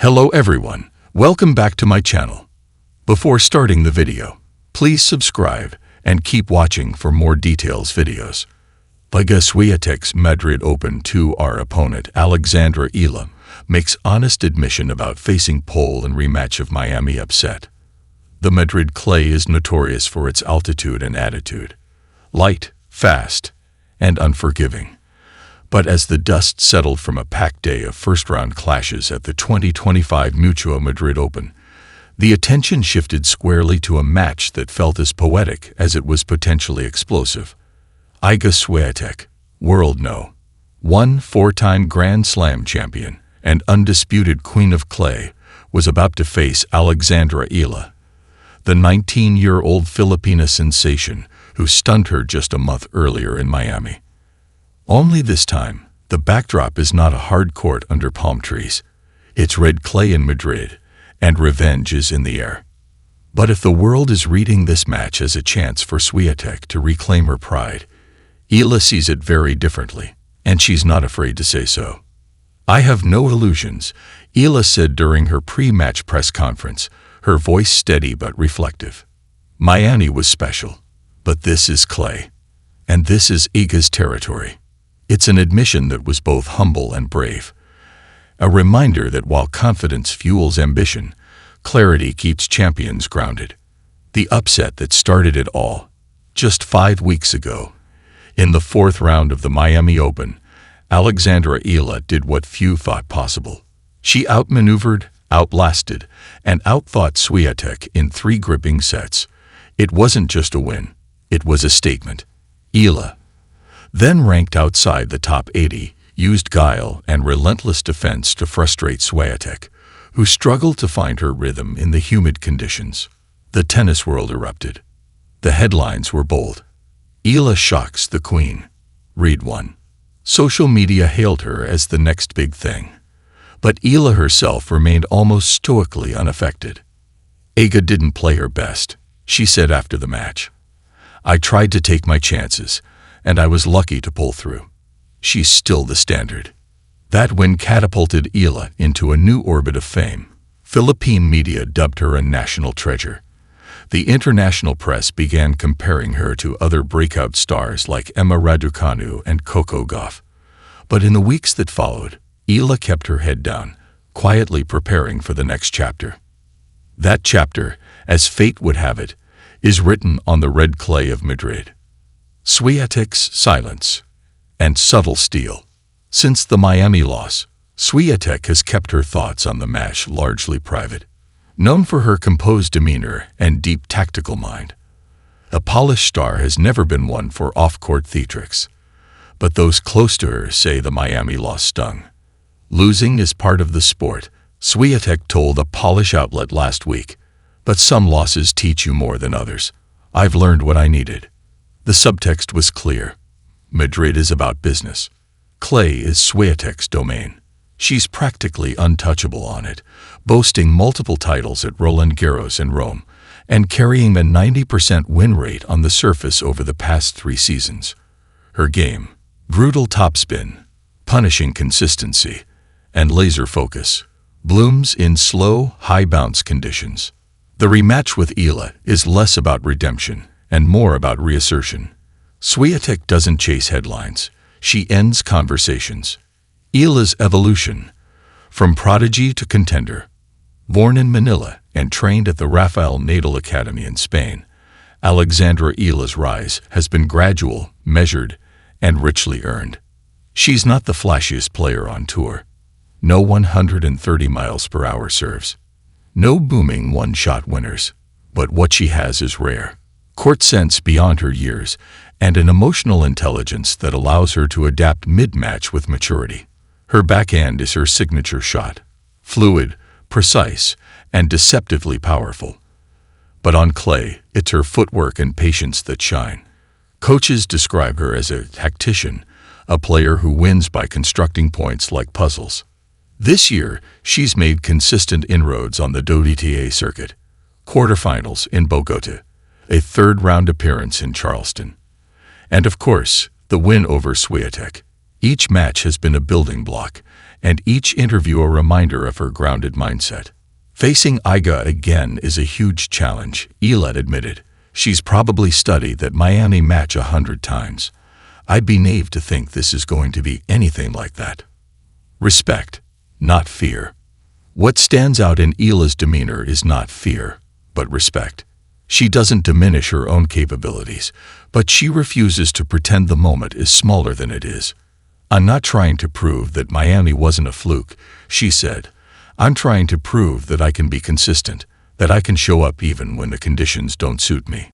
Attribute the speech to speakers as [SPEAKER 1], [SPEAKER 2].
[SPEAKER 1] Hello everyone, welcome back to my channel. Before starting the video, please subscribe and keep watching for more details videos. Liga Swiatek's Madrid Open 2, our opponent Alexandra Eala makes honest admission about facing pole and rematch of Miami upset. The Madrid clay is notorious for its altitude and attitude. Light, fast, and unforgiving. But as the dust settled from a packed day of first-round clashes at the 2025 Mutua Madrid Open, the attention shifted squarely to a match that felt as poetic as it was potentially explosive. Iga Swiatek, world no. 4-time Grand Slam champion and undisputed queen of clay, was about to face Alexandra Eala, the 19-year-old Filipina sensation who stunned her just a month earlier in Miami. Only this time, the backdrop is not a hard court under palm trees. It's red clay in Madrid, and revenge is in the air. But if the world is reading this match as a chance for Swiatek to reclaim her pride, Eala sees it very differently, and she's not afraid to say so. "I have no illusions," Eala said during her pre-match press conference, her voice steady but reflective. "Miami was special, but this is clay, and this is Iga's territory." It's an admission that was both humble and brave. A reminder that while confidence fuels ambition, clarity keeps champions grounded. The upset that started it all, just 5 weeks ago. In the 4th round of the Miami Open, Alexandra Eala did what few thought possible. She outmaneuvered, outlasted, and outthought Swiatek in 3 gripping sets. It wasn't just a win, it was a statement. Eala, then ranked outside the top 80, used guile and relentless defense to frustrate Swiatek, who struggled to find her rhythm in the humid conditions. The tennis world erupted. The headlines were bold. "Eala shocks the queen." Read one. Social media hailed her as the next big thing. But Eala herself remained almost stoically unaffected. "Iga didn't play her best," she said after the match. "I tried to take my chances, and I was lucky to pull through." She's still the standard. That win catapulted Eala into a new orbit of fame. Philippine media dubbed her a national treasure. The international press began comparing her to other breakout stars like Emma Raducanu and Coco Gauff. But in the weeks that followed, Eala kept her head down, quietly preparing for the next chapter. That chapter, as fate would have it, is written on the red clay of Madrid. Swiatek's silence and subtle steel. Since the Miami loss, Swiatek has kept her thoughts on the match largely private. Known for her composed demeanor and deep tactical mind, a polished star has never been one for off-court theatrics. But those close to her say the Miami loss stung. "Losing is part of the sport," Swiatek told a Polish outlet last week. "But some losses teach you more than others. I've learned what I needed." The subtext was clear. Madrid is about business. Clay is Swiatek's domain. She's practically untouchable on it, boasting multiple titles at Roland Garros in Rome, and carrying a 90% win rate on the surface over the past 3 seasons. Her game, brutal topspin, punishing consistency, and laser focus, blooms in slow, high-bounce conditions. The rematch with Eala is less about redemption and more about reassertion. Swiatek doesn't chase headlines. She ends conversations. Eala's evolution, from prodigy to contender. Born in Manila and trained at the Rafael Nadal Academy in Spain, Alexandra Eala's rise has been gradual, measured, and richly earned. She's not the flashiest player on tour. No 130 miles per hour serves. No booming one-shot winners. But what she has is rare. Court sense beyond her years, and an emotional intelligence that allows her to adapt mid-match with maturity. Her backhand is her signature shot. Fluid, precise, and deceptively powerful. But on clay, it's her footwork and patience that shine. Coaches describe her as a tactician, a player who wins by constructing points like puzzles. This year, she's made consistent inroads on the WTA circuit. Quarterfinals in Bogota, a 3rd-round appearance in Charleston. And of course, the win over Swiatek. Each match has been a building block, and each interview a reminder of her grounded mindset. Facing Iga again is a huge challenge, Eala admitted. She's probably studied that Miami match 100 times. I'd be naive to think this is going to be anything like that. Respect, not fear. What stands out in Eala's demeanor is not fear, but respect. She doesn't diminish her own capabilities, but she refuses to pretend the moment is smaller than it is. I'm not trying to prove that Miami wasn't a fluke, she said. I'm trying to prove that I can be consistent, that I can show up even when the conditions don't suit me.